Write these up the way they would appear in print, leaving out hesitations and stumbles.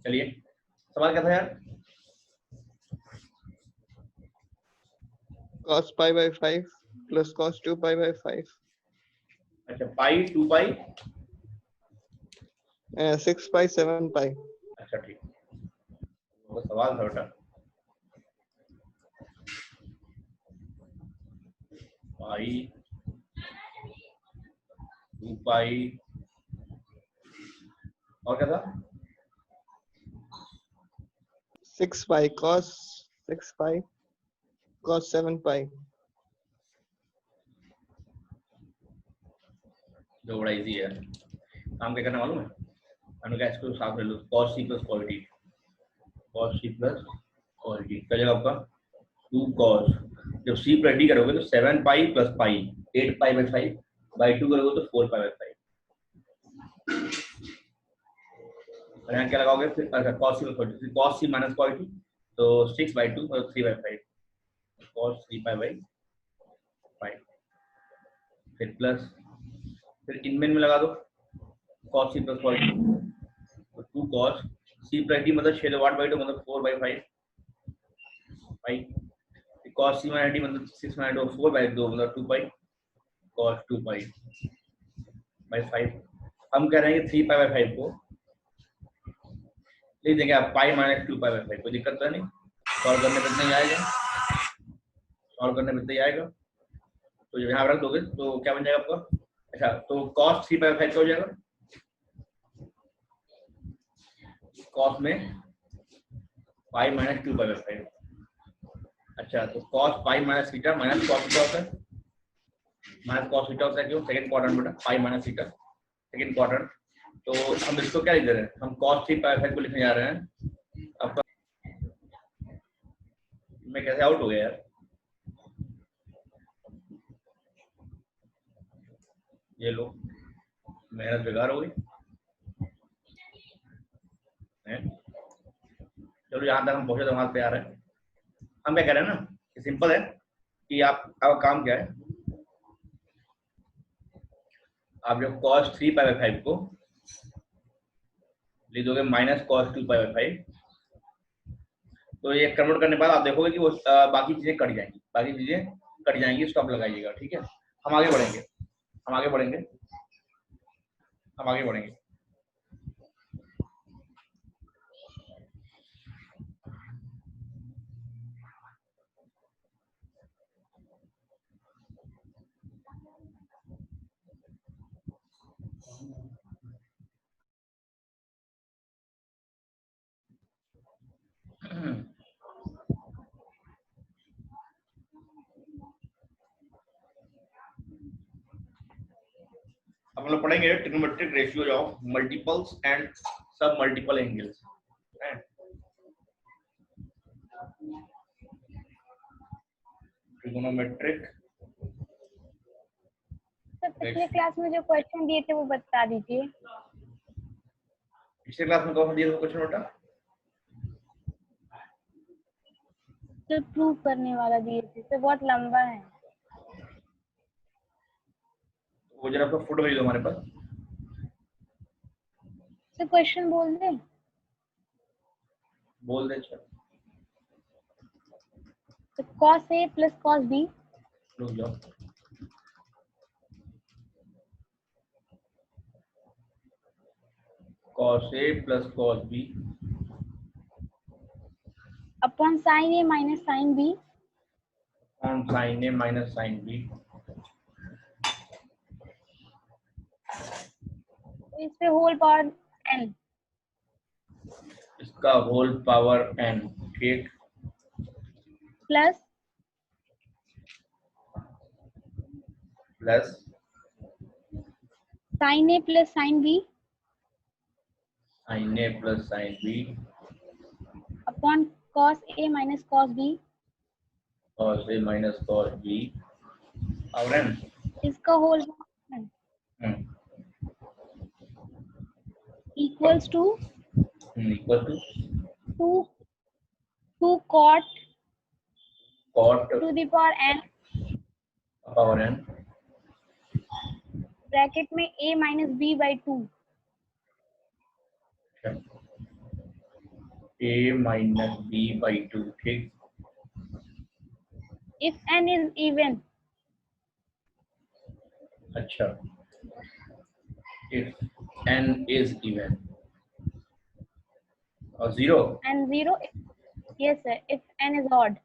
चलिए सवाल क्या था यार? cos pi by 5 plus cos 2 pi by 5. अच्छा, पाई 2 पाई 6 pi 7 pi. अच्छा ठीक, वो सवाल था बेटा। पाई 2 पाई और क्या था? 6 pi cos 6 pi cos 7 pi. जो बड़ा इजी है, काम क्या करना मालूम है? मैंने कहा इसको साथ ले लो, cos c plus cos d, cos c plus cos d क्या जगह आपका 2 cos, जब c plus d करोगे तो 7 pi plus pi 8 pi by 5 by 2 करोगे तो 4 पाई बाई 5। और यहाँ क्या लगाओगे फिर? अच्छा, cos c plus cos d, cos c minus cos d तो 6 बाई 2 और 3 बाई 5, cos 3 पाई बाई 5, फिर प्लस, फिर इनमें में लगा दो cos c plus cos d, तो 2 cos c plus d मतलब 6 वाट बाई 2 मतलब 4 by 5 pi, cos c minus d मतलब 6 minus 2 4 बाई 2 मतलब 2 पाई cos 2 पाई बाई 5। हम कह रहे हैं कि 3 पाई बाई 5 को लिख देंगे आप पाई माइनस 2 पाई बाई 5, कोई दिक्कत तो नहीं? सॉल्व करने में इतना ही आएगा, सॉल्व करने में इतना ही आएगा। तो जब यहाँ रख दोगे तो क्या बन जाएगा आपका? अच्छा, तो cos 3 पाई बाई 5 क्या हो जाएगा? cos में पाई माइनस 2 पाई बाई 5। अच्छा, तो cos pi minus theta minus cos theta होता है, माइनस cos थीटा होता है, क्यों? सेकंड क्वाड्रेंट बेटा, pi minus theta second quadrant. तो हम इसको क्या लिख दे रहे हैं? हम cos 3 पाई 5 को लिखने जा रहे हैं। आपका मैं कैसे आउट हो गया यार? ये लो, मेहनत बेकार हो गई। चलो यहाँ तक हम पहुंचे तो वहां पे आ रहे हैं। हम क्या कह रहे हैं ना कि सिंपल है कि आपका काम क्या है, आप जब cos 3 पाई बाई 5 को लिख दोगे माइनस cos 2 पाई बाई 5, तो ये कन्वर्ट करने के बाद आप देखोगे कि वो बाकी चीजें कट जाएंगी, बाकी चीजें कट जाएंगी, स्टॉप लगाइएगा, ठीक है? हम आगे बढ़ेंगे, हम आगे बढ़ेंगे, हम आगे बढ़ेंगे। अब हम लोग पढ़ेंगे trigonometric ratios of multiples and सब मल्टीपल एंगल्स। ट्रिग्नोमेट्रिक, सर पिछले क्लास में जो क्वेश्चन दिए थे वो बता दीजिए। पिछले क्लास में कौन सा दिया था क्वेश्चन बेटा? जो प्रूव करने वाला दिए थे तो बहुत लंबा है। वो जरा आपका फोटो भेज दो हमारे पास। सर क्वेश्चन बोल दे। बोल दे। चल तो cos A plus cos B रुक जाओ, cos A plus cos B upon sin A minus sin B on sin A minus sin B। तो इस पे होल पावर n इसका होल पावर n, ठीक, plus plus sin A plus sin B sin A plus sin B upon cos A minus cos B cos A minus cos B और n। इसका whole power n। equals to equal to 2 cot cot to the power n power n bracket में a minus b by 2 a minus b by 2, ठीक। if n is even अच्छा, if n is even और 0 and 0 yes sir if n is odd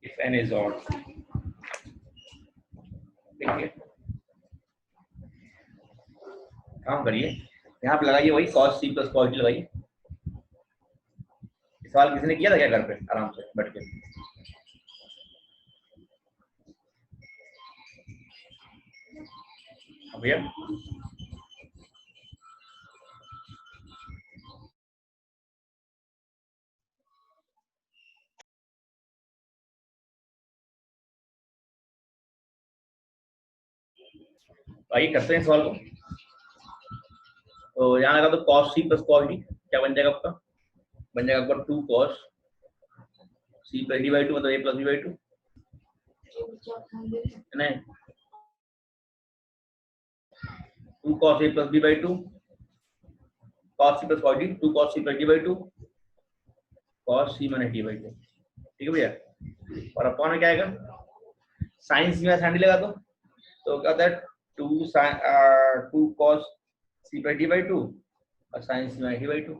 if n is odd, ठीक है। काम करिए, यहाँ पे लगाइए वही cos c plus cos d लगाइए। सवाल किसी ने किया था क्या घर पे आराम से बैठ के? भैया आइए करते हैं सवाल को। तो यहाँ लगा तो cos c plus cos d क्या बन जाएगा आपका? बन जाएगा आपका 2 cos c plus d by 2 मतलब a plus b by 2 नहीं 2 cos a plus b by 2 cos c plus cos d 2 cos c plus d by 2 cos c minus d by 2, ठीक है भैया। और अपॉन में क्या आएगा? साइन c में साइन d लगा दो तो क्या होता है 2 cos c by d by 2 और sign c minus d by 2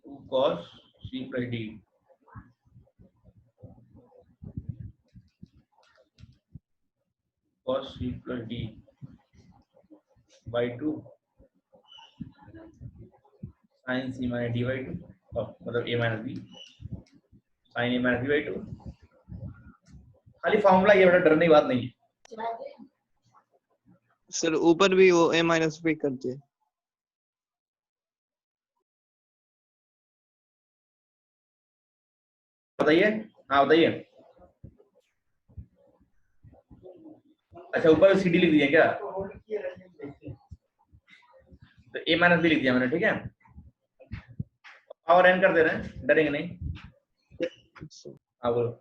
2 cos c plus d cos c plus d by 2 sin c minus d by 2 मतलब a minus b sin a minus b by 2। खाली formula ये बड़ा डरने की बात नहीं है। सर ऊपर भी वो a minus b करते हैं। बताइए, हाँ बताइए। अच्छा ऊपर सी डी लिख दिए क्या? तो a minus b लिख दिया मैंने, ठीक है। पावर n कर दे रहे हैं, डरेंगे नहीं। हाँ बोलो,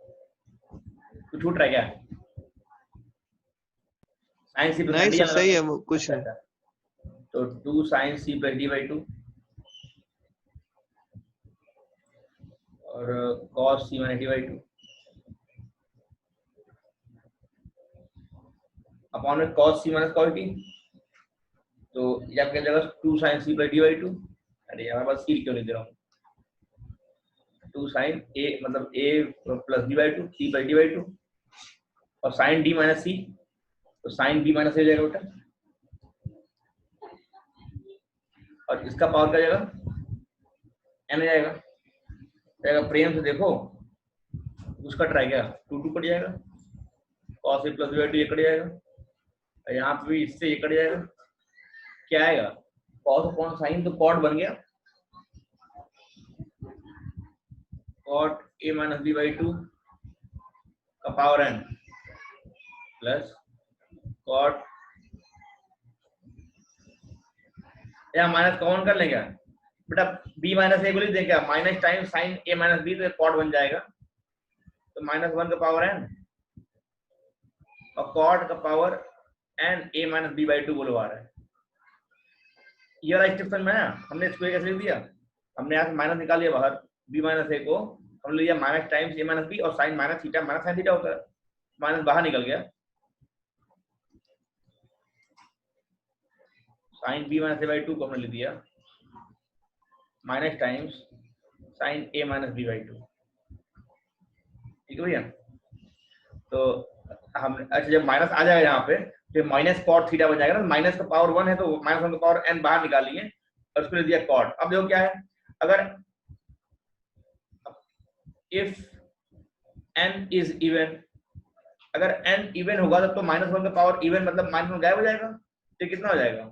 कुछ छूट रहा है क्या? साइन सी नहीं सर सही है वो कुछ नहीं। तो 2 sin c plus d by 2 और cos c minus d by 2 upon में cos c minus cos d तो ये आपके जगह 2 sin c plus d by 2। अरे यहाँ बस c क्यों नहीं दे रहा हूँ? 2 sin a मतलब a plus d by 2 c plus d by 2 और sin d minus c तो sin b minus a हो जाएगा बेटा। और इसका पावर क्या जाएगा? n आ जाएगा। प्रेम से देखो उसका ट्राई क्या 2 कट जाएगा cos a plus b by 2 ये कट जाएगा और यहाँ पे भी इससे ये कट जाएगा। क्या आएगा? cos अपॉन sin तो cot बन गया cot a minus b by 2 का पावर n प्लस cot या माइनस कॉमन कर लेंगे बेटा b माइनस ए को लिख दें क्या? Minus time sine a minus b तो कॉट बन जाएगा तो -1 का पावर n और कॉट का power n a minus b by 2 बोलवा रहा है। ये वाला स्टेप समझ में आया? हमने इसको कैसे लिख दिया? हमने यहाँ से माइनस निकाल लिया बाहर b माइनस ए को हमने लिया minus times a minus b और sine minus theta minus sine theta होता है। माइनस बाहर निकल गया sine b minus a by 2 को हमने लिख दिया minus times sine a minus b by 2, ठीक है भैया। तो हम अच्छा जब माइनस आ जाएगा यहाँ पे तो माइनस कॉट थीटा बन जाएगा ना। माइनस का पावर 1 है तो -1 का पावर n बाहर निकाल लिए और उसको लिख दिया कॉट। अब देखो क्या है, अगर इफ n इज इवन, अगर n इवन होगा तब तो -1 का पावर इवन मतलब -1 गायब हो जाएगा तो कितना हो जाएगा?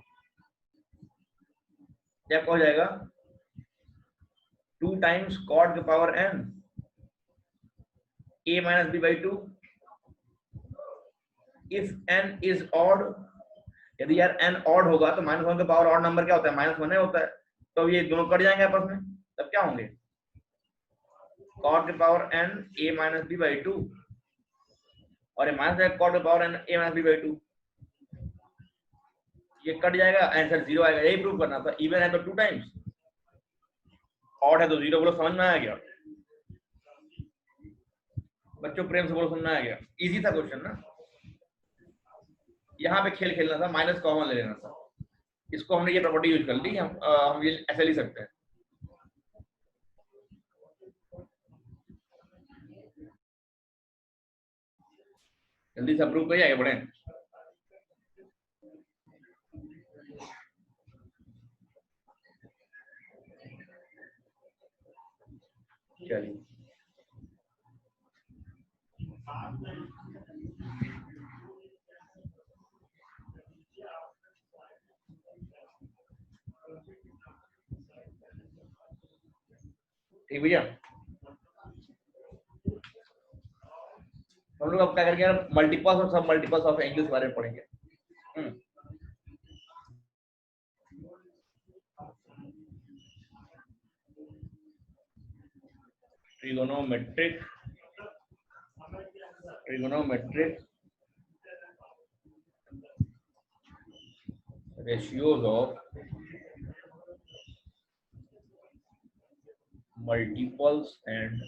क्या हो जाएगा? 2 टाइम्स कॉट का power n a minus b by 2 if n is odd यदि यार n ऑड होगा तो -1 का पावर ऑड नंबर क्या होता है, -1 होता है, तो ये दोनों कट जाएंगे आपस में, तब क्या होंगे, cot के power n a minus b by 2 और ये माइनस cot के power n a minus b by 2, ये कट जाएगा, आंसर 0 आएगा। यही प्रूव करना था। इवन है तो 2 टाइम्स, ऑड है तो 0। बोलो समझ में आया क्या बच्चों, प्रेम से बोलो समझ में आया क्या? इजी था क्वेश्चन ना। यहाँ पे खेल खेलना था, माइनस कॉमन ले लेना था। इसको हमने ये प्रॉपर्टी यूज कर ली, हम ये ऐसे लिख सकते हैं। जल्दी से अप्रूव करिए, आगे बढ़े। चलिए ठीक भैया, हम लोग अब क्या करेंगे, मल्टीपल्स और सब मल्टीपल्स ऑफ एंगल्स के बारे में पढ़ेंगे। Trigonometric ratios of multiples and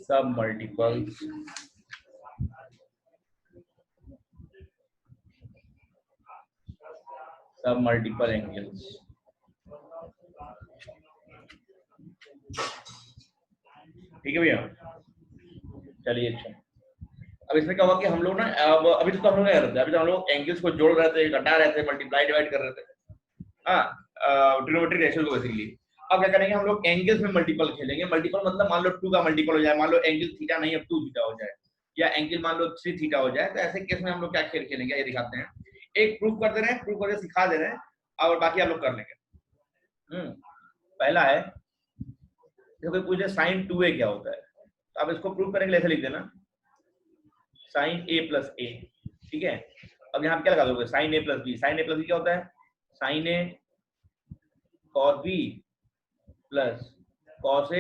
submultiples submultiple angles। ठीक है भैया, चलिए अच्छा। अब इसमें क्या हुआ कि हम लोग ना अभी तो हम लोग क्या कर रहे थे, अभी तो हम लोग एंगल्स को जोड़ रहे थे, घटा रहे थे, मल्टीप्लाई डिवाइड कर रहे थे, ट्रिग्नोमेट्रिक रेशियो को बेसिकली। अब क्या करेंगे हम लोग, एंगल्स में मल्टीपल खेलेंगे। मल्टीपल मतलब मान लो 2 का मल्टीपल हो जाए, मान लो एंगल थीटा नहीं अब 2 थीटा हो जाए, या एंगल मान लो 3 थीटा हो जाए, तो ऐसे केस में हम लोग क्या खेल खेलेंगे ये दिखाते हैं। एक प्रूफ कर दे रहे हैं, प्रूफ करके सिखा दे रहे हैं, और बाकी आप लोग कर लेंगे। पहला है, देखो कोई पूछे साइन 2a क्या होता है, तो आप इसको प्रूव करेंगे, ऐसे लिख देना साइन a प्लस a। ठीक है, अब यहाँ पे क्या लगा दोगे, sine a plus b। Sine a plus b क्या होता है, sine a cos b plus cos a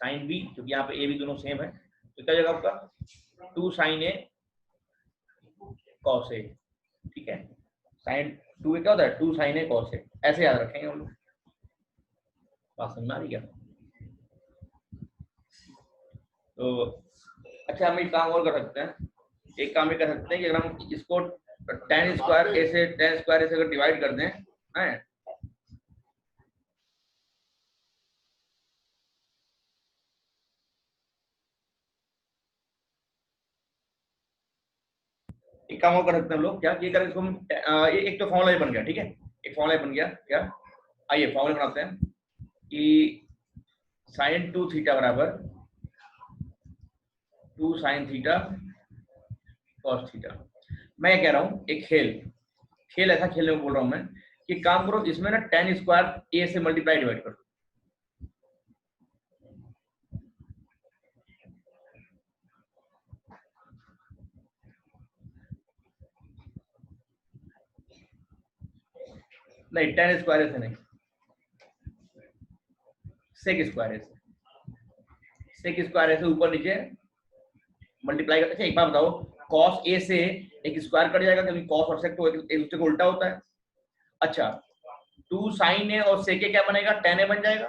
sine b, क्योंकि यहाँ पे a b दोनों सेम है, तो क्या जगह आपका 2 साइन a cos a। ठीक है, साइन 2a क्या होता है, 2 साइन a cos a, ऐसे याद रखेंगे हम लोग। बात समझ में आ रही क्या? तो अच्छा, हम एक काम और कर सकते हैं, एक काम ये कर सकते हैं कि अगर हम इसको tan स्क्वायर a से अगर डिवाइड कर दें, हैं, एक काम और कर सकते हैं हम लोग, क्या ये करें इसको हम, एक तो फॉर्मूला बन गया। ठीक है, एक फॉर्मूला बन गया क्या, आइए फॉर्मूला बनाते हैं कि sin 2 थीटा बराबर 2 sin थीटा cos थीटा। मैं कह रहा हूँ एक खेल ऐसा खेलने को बोल रहा हूँ मैं कि काम करो, इसमें ना tan स्क्वायर a से मल्टीप्लाई डिवाइड करो। नहीं, tan स्क्वायर से नहीं, सेक स्क्वायर से ऊपर नीचे मल्टीप्लाई करते। अच्छा एक बात बताओ, cos a से एक स्क्वायर कट जाएगा, क्योंकि cos और sec तो एक दूसरे को उल्टा होता है। अच्छा 2 sin a और sec a क्या बनेगा, tan a बन जाएगा,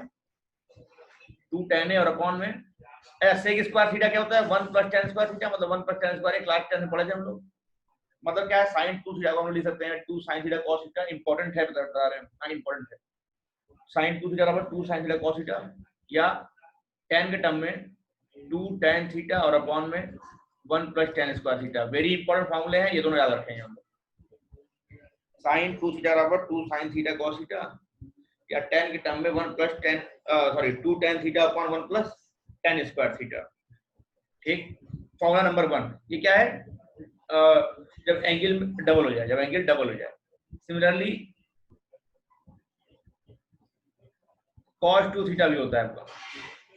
2 tan a और अपॉन में sec स्क्वायर थीटा क्या होता है, 1 प्लस tan स्क्वायर थीटा, मतलब 1 प्लस tan स्क्वायर, क्लास 10 में पढ़े थे हम लोग। मतलब क्या है, sin 2 थीटा को हम लिख सकते हैं 2 sin theta cos theta. Important है, बता रहे हैं, हां इंपॉर्टेंट है। sin 2 थीटा बराबर 2 sin थीटा cos थीटा, या tan के टर्म में 2 tan थीटा और अपॉन में 1 plus tan square theta. Very important फॉर्मूले हैं, ये दोनों याद रखेंगे हम लोग। sin 2 थीटा बराबर 2 sin थीटा cos थीटा, या tan के टर्म में 1 प्लस tan 2 tan थीटा upon 1 plus tan square theta. ठीक, फॉर्मूला नंबर 1 ये क्या है, जब एंगल डबल हो जाए, सिमिलरली cos 2 थीटा भी होता है आपका।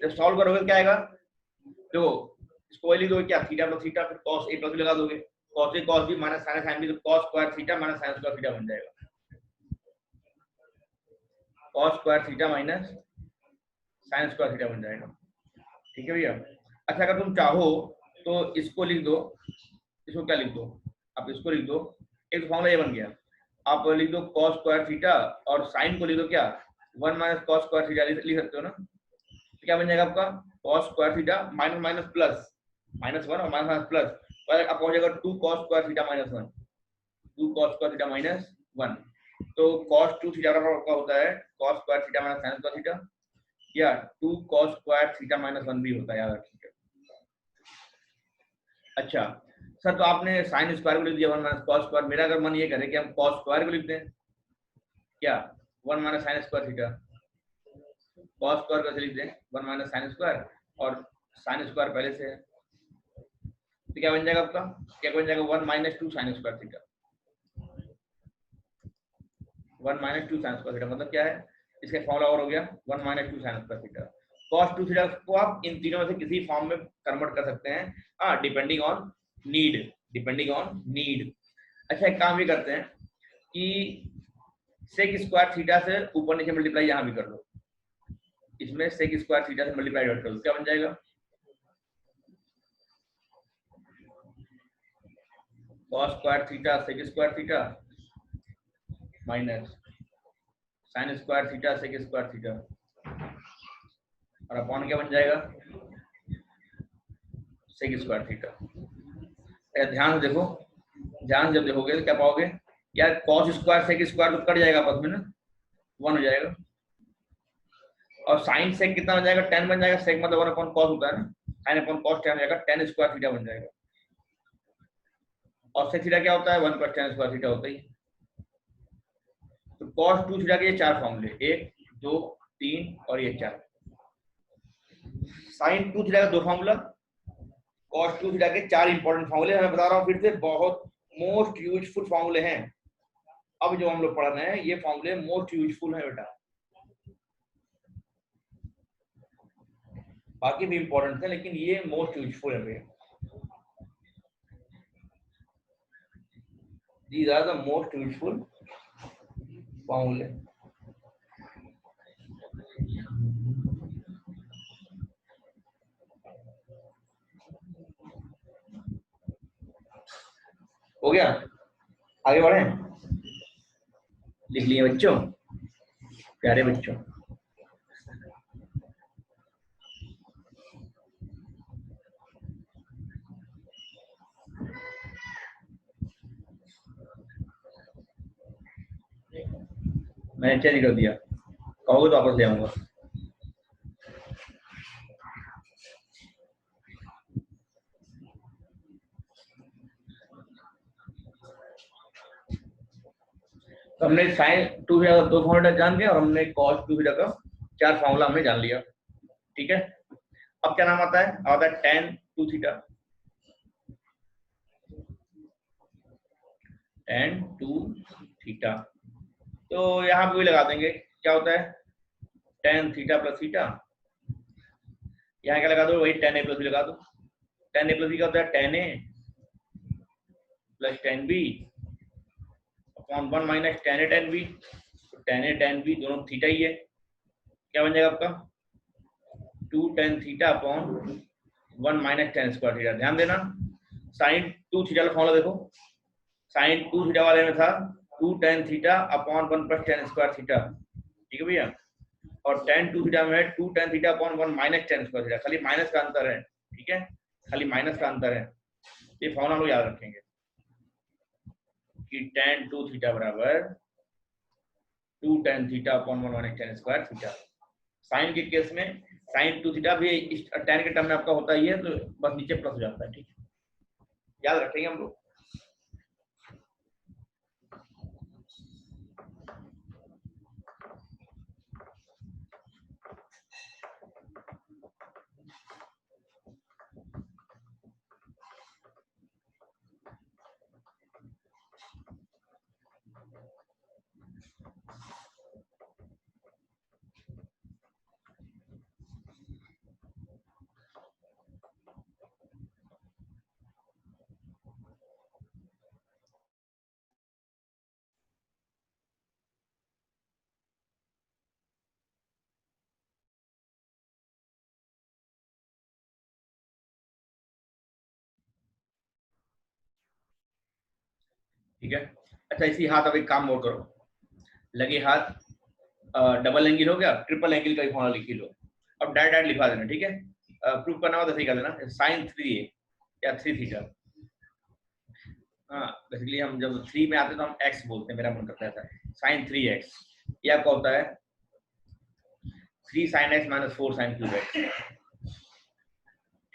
जब सॉल्व करोगे क्या आएगा, देखो इसको वही लिख दोगे क्या, थीटा प्लस थीटा, फिर cos a प्लस भी लगा दोगे, cos A cos B minus sine sine B, तो cos square theta minus sine square theta बन जाएगा, cos square theta minus sine square theta बन जाएगा। ठीक है भैया। अच्छा अगर तुम चाहो तो इसको लिख दो, इसको क्या लिख दो, आप इसको लिख दो, एक फॉर्मूला ये बन गया, आप लिख दो कॉस स्क्वायर थीटा और साइन को लिख दो क्या 1 माइनस कॉस स्क्वायर थीटा लिख सकते हो ना, तो क्या बन जाएगा आपका cos square theta minus minus plus minus 1 और माइनस माइनस प्लस, तो आप पहुंच जाएगा 2 cos square theta minus 1, 2 cos square theta minus 1, तो कॉस 2 थीटा का होता है cos square theta minus sine square theta, या 2 कॉस स्क्वायर थीटा माइनस 1 भी होता है, याद रखिएगा। अच्छा सर तो आपने साइन स्क्वायर को लिख दिया 1 माइनस कॉस स्क्वायर, मेरा अगर मन ये करे कि हम कॉस स्क्वायर को लिख दें क्या 1 minus sine square theta, cos square कैसे लिख दें 1 माइनस साइन स्क्वायर और साइन स्क्वायर पहले से है, तो क्या बन जाएगा आपका, क्या बन जाएगा 1 minus 2 sign square theta, 1 minus 2 sign square theta मतलब क्या है, इसका फॉर्मूला और हो गया 1 minus 2 sign square theta. cos 2 theta को आप इन तीनों में से किसी फॉर्म में कन्वर्ट कर सकते हैं, हाँ depending on need, depending on need. अच्छा एक काम भी करते हैं कि सेक स्क्वायर थीटा से ऊपर नीचे मल्टीप्लाई यहाँ भी कर दो, इसमें सेक स्क्वायर थीटा से मल्टीप्लाई कर दो, क्या बन जाएगा cos square theta sec square theta minus sine square theta sec square theta और अपॉन क्या बन जाएगा सेक स्क्वायर थीटा। ध्यान से देखो, ध्यान जब देखोगे तो क्या पाओगे यार कॉस स्क्वायर सेक स्क्वायर तो कट जाएगा आपस में ना, 1 हो जाएगा, और साइन सेक कितना बन जाएगा 10 बन जाएगा, सेक मतलब 1 अपॉन कॉस होता है ना, साइन अपॉन कॉस 10 हो जाएगा, 10 स्क्वायर थीटा बन जाएगा, और सेक थीटा क्या होता है 1 + 10 स्क्वायर थीटा होता ही। तो cos 2 थीटा के ये 4 फॉर्मूले 1 2 3 और ये 4, sin 2 थीटा का 2 फॉर्मूला, cos 2 थीटा के 4 इंपॉर्टेंट फॉर्मूले, मैं बता रहा हूँ फिर से बहुत मोस्ट यूजफुल फॉर्मूले हैं, अब जो हम लोग पढ़ रहे हैं ये फॉर्मूले मोस्ट यूजफुल है बेटा, बाकी भी इंपॉर्टेंट है लेकिन ये मोस्ट यूजफुल है भैया, these are the most useful फॉर्मूले। हो गया, आगे बढ़े, लिख लिए बच्चों, प्यारे बच्चों, मैंने चेंज कर दिया, कहोगे तो वापस ले आऊंगा। तो हमने साइन 2 थीटा का 2 फॉर्मूला जान लिया और हमने cos 2 थीटा का 4 फॉर्मूला हमने जान लिया, ठीक है। अब क्या नाम आता है, आता है tan 2 थीटा, tan 2 थीटा, तो यहाँ पे भी लगा देंगे, क्या होता है tan थीटा प्लस थीटा, यहाँ क्या लगा दो वही tan a प्लस बी लगा दो, tan a प्लस बी क्या होता है tan a plus tan b upon 1 minus tan a tan b, तो tan a tan b दोनों थीटा ही है, क्या बन जाएगा आपका 2 tan थीटा upon 1 minus tan square theta. ध्यान देना sin 2 थीटा का फॉर्मूला देखो, sin 2 थीटा वाले में था 2 tan थीटा अपॉन 1 + tan स्क्वायर थीटा, ठीक है भैया, और tan 2 थीटा में 2 tan थीटा upon 1 minus tan square theta, खाली माइनस का अंतर है, ठीक है, खाली माइनस का अंतर है, ये फॉर्मूला लोग याद रखेंगे कि tan 2 थीटा बराबर 2 tan थीटा upon 1 minus tan square theta. Sine के केस में sin 2 थीटा भी tan के टर्म में आपका होता ही है, तो बस नीचे प्लस हो जाता है, ठीक है, याद रखेंगे हम लोग। ठीक है। अच्छा इसी हाथ अब एक काम और करो, लगे हाथ डबल एंगल हो गया, ट्रिपल एंगल का भी फॉर्मूला लिख लो। अब डायरेक्ट लिखा देना, ठीक है। प्रूफ करना हो तो सही कर देना, sin 3a या 3 थीटा। हाँ बेसिकली हम जब 3 में आते तो हम x बोलते हैं, मेरा मन करता था sin 3x। ये आपका होता है 3 sin x minus 4 sin cube x।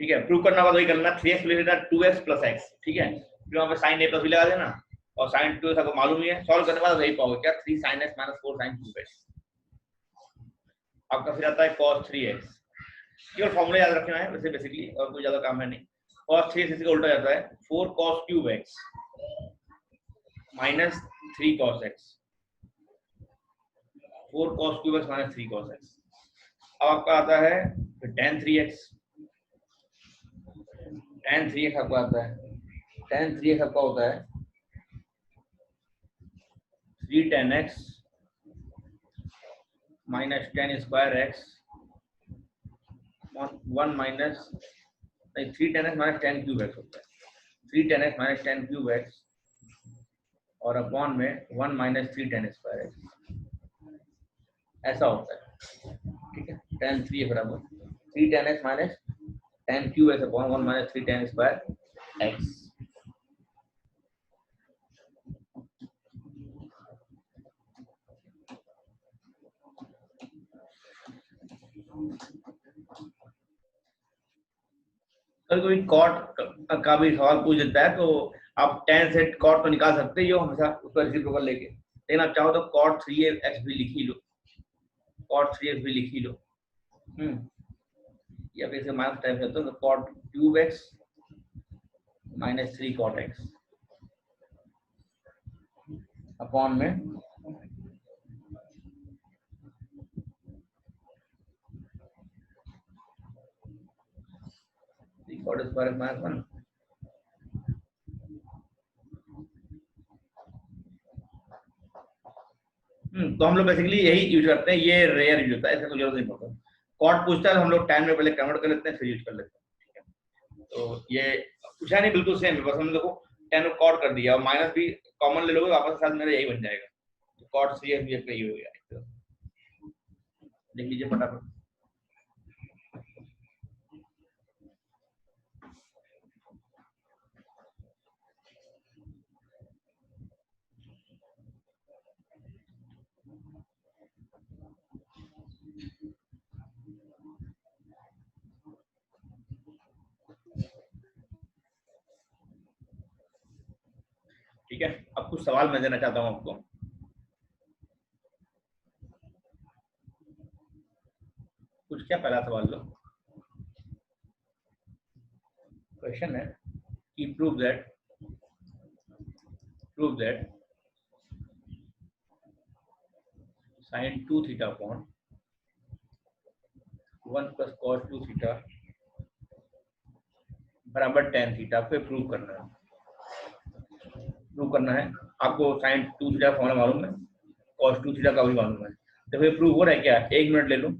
ठीक है, प्रूव करना होगा तो वही करना, 3x plus 2x plus x, ठीक है। फिर वहाँ पे sin a प्लस भी लगा देना और sin 2x आपको मालूम ही है, सॉल्व करने के बाद वही पाओगे क्या, 3 sin x minus 4 sin cube x। आपका फिर आता है cos 3x, केवल फॉर्मूला याद रखना है वैसे बेसिकली, और कोई ज्यादा काम है नहीं। cos 3x इसका उल्टा जाता है 4 cos cube x minus 3 cos x, 4 cos cube x minus 3 cos x। अब आपका आता है tan 3x, tan 3x आपका आता है, tan 3x आपका होता है 3 tan x minus tan square x 1 minus 3 tan x minus tan cube x होता है, 3 tan x minus tan cube x और अपॉन में 1 minus 3 tan square x, ऐसा होता है। ठीक है, tan 3 बराबर 3 tan x minus tan cube x upon 1 minus 3 tan square x। कभी कोई कॉट का भी सवाल पूछ देता है तो आप tan से कॉट तो निकाल सकते हो हमेशा उसका रेसिप्रोकल लेके, लेकिन आप चाहो तो cot 3x भी लिख ही लो, cot 3x भी लिख ही लो। या फिर इसे माइनस टाइप करते हो तो cot cube x minus 3 cot x upon में cot स्क्वायर माइनस 1। तो हम लोग बेसिकली यही यूज करते हैं, ये रेयर यूज होता है, ऐसा कोई जरूरत नहीं पड़ता। कॉट पूछता है तो हम लोग टाइम में पहले कन्वर्ट कर लेते हैं फिर यूज कर लेते हैं, ठीक है। तो ये पूछा नहीं, बिल्कुल सेम है, बस हमने देखो टेन को कॉट कर दिया और माइनस भी कॉमन ले लोगे वापस साथ मेरा यही बन जाएगा, तो कॉट 3x भी यही हो गया। देख लीजिए फटाफट। ठीक है, अब कुछ सवाल मैं देना चाहता हूँ आपको। कुछ क्या पहला सवाल लो, क्वेश्चन है कि prove that sin 2 theta upon 1 plus cos 2 theta बराबर tan थीटा, आपको प्रूव करना है। आपको sin 2 थीटा फॉर्मूला मालूम है, cos 2 थीटा का भी मालूम है, तो फिर प्रूव हो रहा है क्या, 1 मिनट ले लो।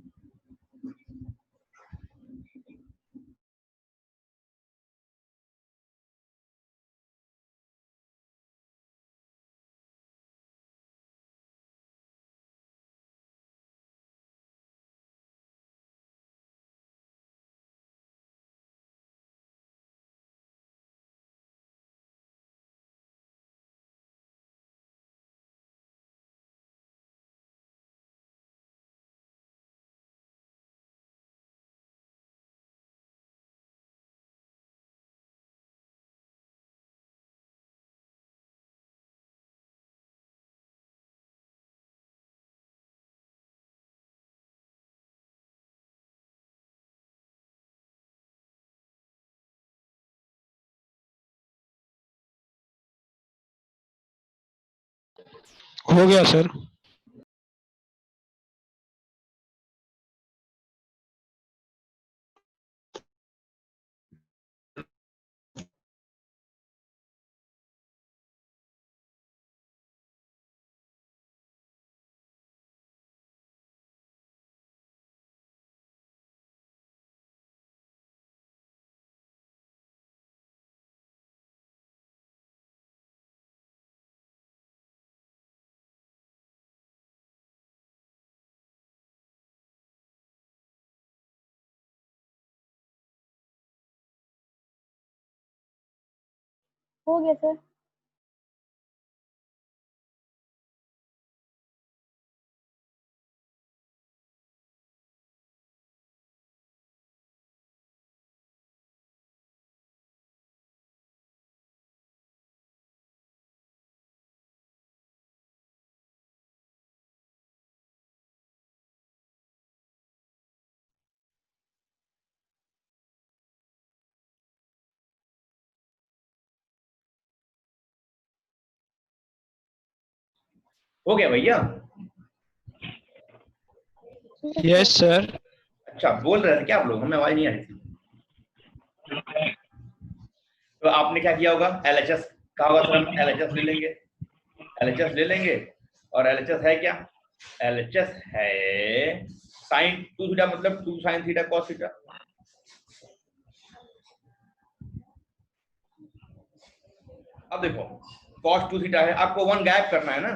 हो गया सर। हो गया सर। हो गया भैया? Yes sir. अच्छा, बोल रहे थे क्या आप लोग? हमें आवाज नहीं आ रही थी। तो आपने क्या किया होगा? एलएचएस कहा होगा सर, हम एलएचएस ले लेंगे, एलएचएस ले लेंगे। और एलएचएस है क्या? एलएचएस है साइन 2 थीटा, मतलब 2 साइन थीटा कॉस थीटा। अब देखो cos 2 थीटा है, आपको 1 गायब करना है ना,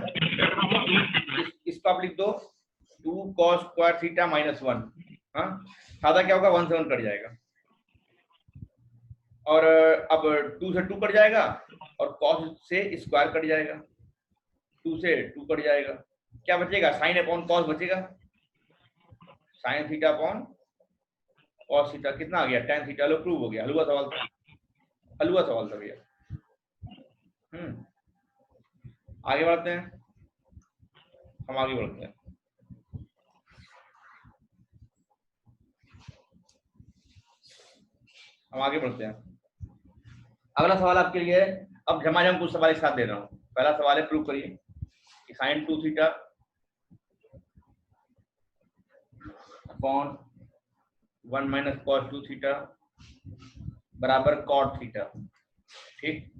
इसको आप लिख दो 2 cos स्क्वायर थीटा माइनस 1। हाँ, सादा क्या होगा? 1 से 1 कट जाएगा, और अब 2 से 2 कट जाएगा, और cos से स्क्वायर कट जाएगा, 2 से 2 कट जाएगा, क्या बचेगा? साइन अपॉन कॉस बचेगा, sine theta upon cos theta. कितना आ गया? tan theta. लो, प्रूव हो गया। हलवा सवाल था, हलवा सवाल था भैया। आगे बढ़ते हैं, हम आगे बढ़ते हैं। हम आगे बढ़ते हैं। अगला सवाल आपके लिए है, अब झमाझम कुछ सवाल एक साथ दे रहा हूँ। पहला सवाल है, प्रूव करिए कि sine 2 theta upon 1 minus cos 2 theta बराबर कॉट थीटा। ठीक।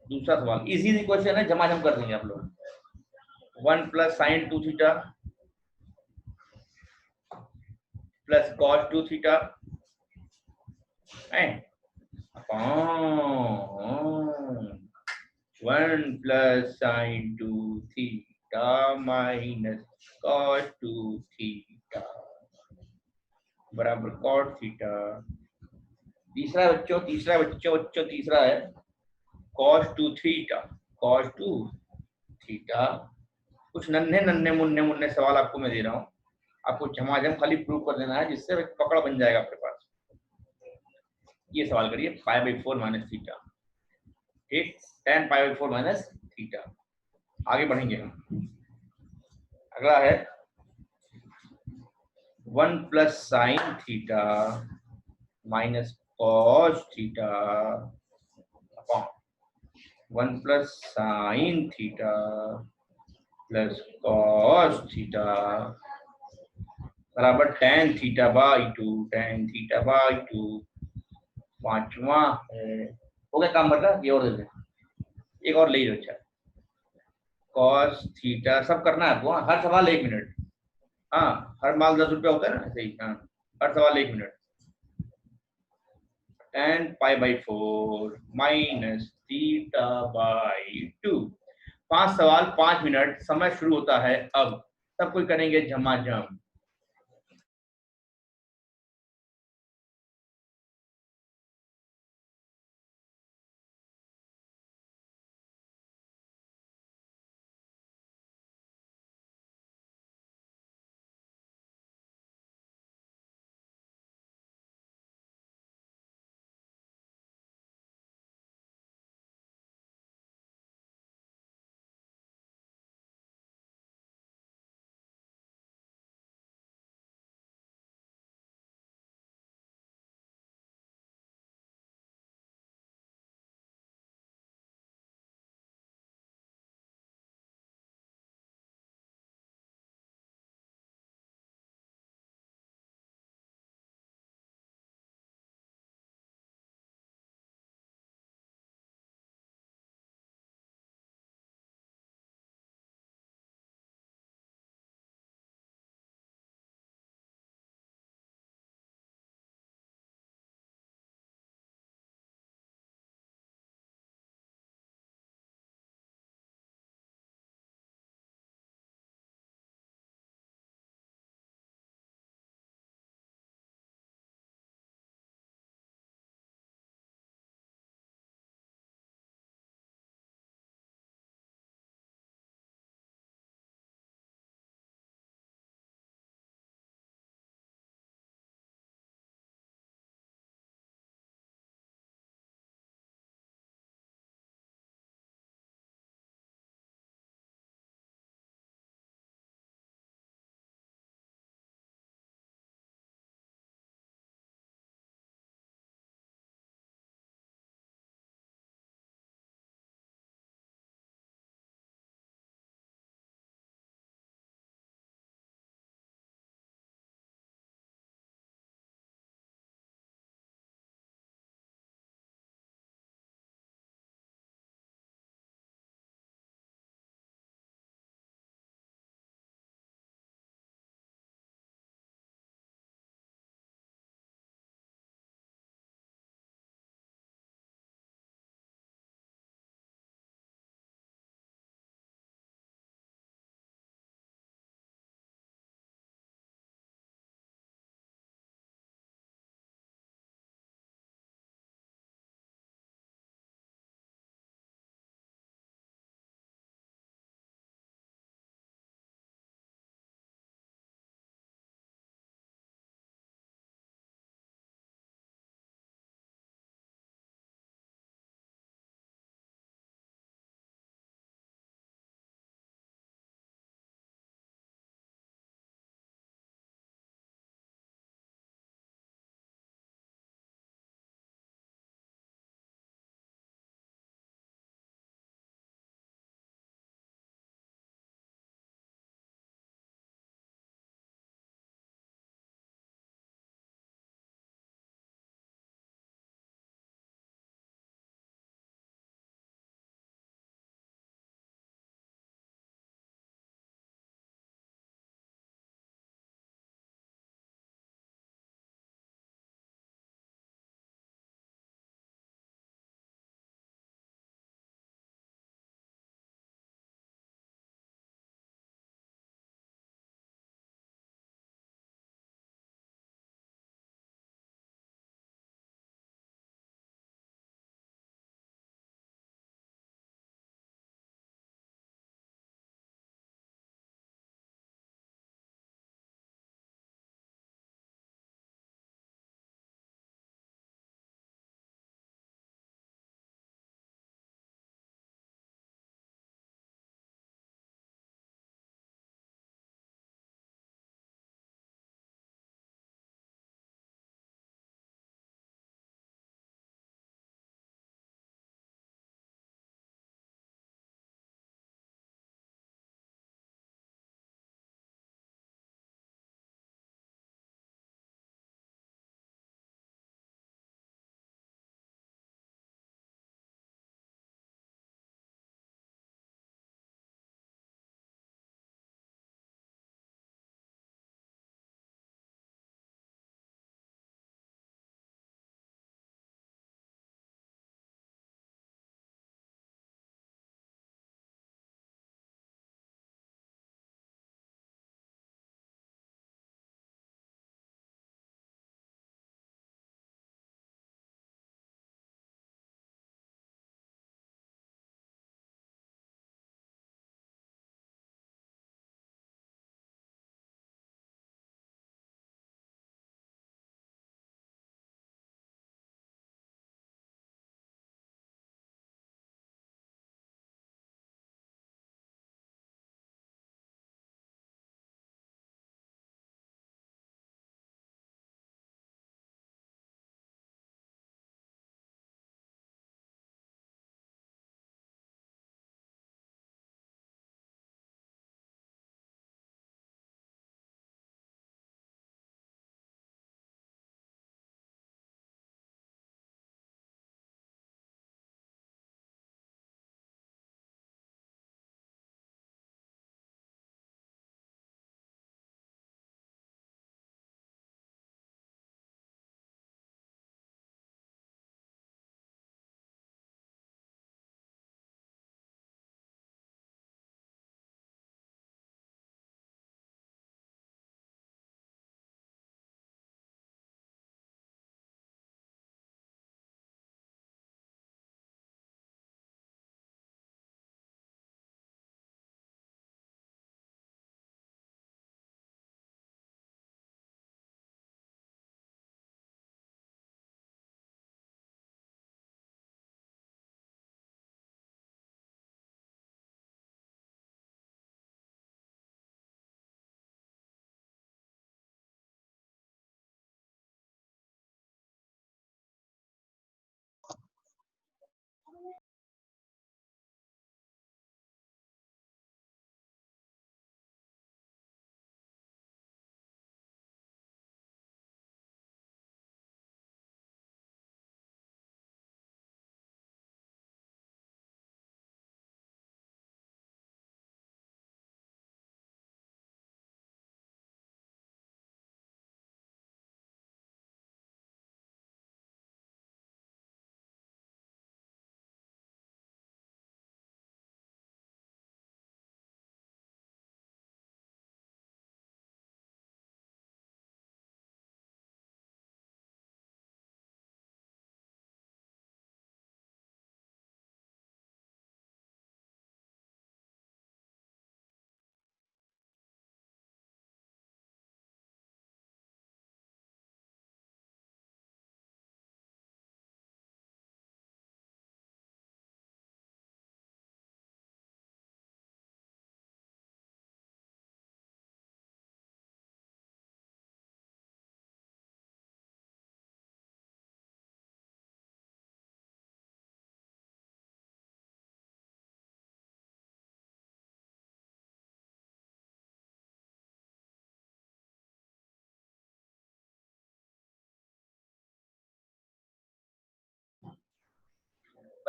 दूसरा सवाल इजी क्वेश्चन है, झमाझम कर देंगे आप लोग। 1 plus sign 2 theta plus cos 2 theta upon 1 plus sign 2 theta minus cos 2 theta बराबर कॉट थीटा। तीसरा तीसरा है cos 2 थीटा, cos 2 थीटा। कुछ नन्हे नन्हे मुन्ने मुन्ने सवाल आपको मैं दे रहा हूँ, आपको झमाझम खाली प्रूव कर देना है, जिससे पकड़ बन जाएगा आपके पास। ये सवाल करिए, पाई बाई 4 माइनस थीटा। ठीक, tan pi by 4 minus theta. आगे बढ़ेंगे हम। अगला है 1 plus sine theta minus cos theta upon 1 plus sine theta plus cos theta बराबर tan theta by 2, tan theta by 2। पांचवा है, हो गया काम बता, ये और दे दे, एक और ले लो। अच्छा, cos थीटा सब करना है आपको। हाँ, हर सवाल 1 मिनट। हाँ, हर माल 10 रुपया होता है ना, सही। हाँ, हर सवाल 1 minute. tan pi by 4 minus theta by 2। 5 सवाल 5 मिनट, समय शुरू होता है अब। सब कोई करेंगे झमाझम।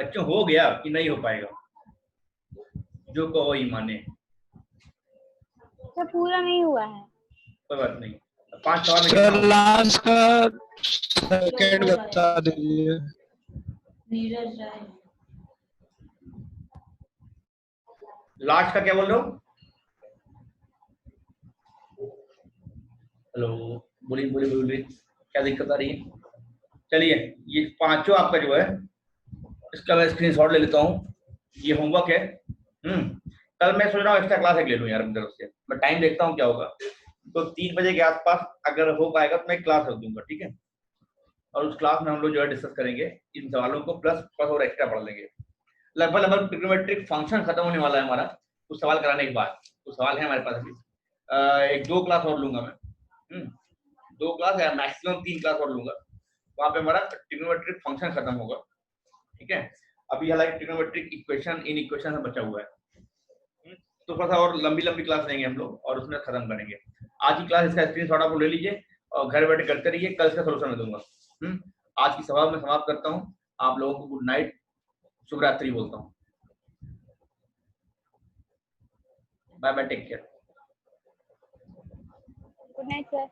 बच्चों हो गया कि नहीं हो पाएगा? जो कहो ही माने। तो पूरा नहीं हुआ है। कोई बात नहीं। 5 सवाल में सर कितना होगा? लास्ट का सेकंड बता दीजिए। लास्ट का क्या बोल रहे हो? हेलो, बोलिए बोलिए बोलिए, क्या दिक्कत आ रही है? चलिए, ये पांचों आपका जो है, इसका मैं स्क्रीनशॉट ले लेता हूँ। ये होमवर्क है। कल मैं सोच रहा हूँ एक्स्ट्रा क्लास एक ले लूँ यार अपनी तरफ से। मैं टाइम देखता हूँ क्या होगा। तो 3 बजे के आसपास अगर हो पाएगा तो मैं क्लास रख दूंगा, ठीक है? और उस क्लास में हम लोग जो है डिस्कस करेंगे इन सवालों को, प्लस और एक्स्ट्रा पढ़ लेंगे। लगभग लगभग ट्रिग्नोमेट्रिक फंक्शन खत्म होने वाला है हमारा, कुछ सवाल कराने के बाद। कुछ सवाल है हमारे पास अभी। एक 2 क्लास और लूंगा मैं। 2 क्लास या मैक्सिमम 3 क्लास और लूंगा। वहां पे हमारा ट्रिग्नोमेट्रिक फंक्शन खत्म होगा, ठीक है? अभी हालांकि ट्रिग्नोमेट्रिक इक्वेशन इन इक्वेशन से बचा हुआ है। तो थोड़ा सा और लंबी लंबी क्लास लेंगे हम लोग और उसमें खत्म करेंगे। आज की क्लास इसका स्क्रीनशॉट आप ले लीजिए और घर बैठे करते रहिए। कल इसका सोल्यूशन मैं दूंगा। आज की सभा में समाप्त करता हूँ। आप लोगों को गुड नाइट, शुभ रात्रि बोलता हूँ। Bye bye, take care. Good night sir.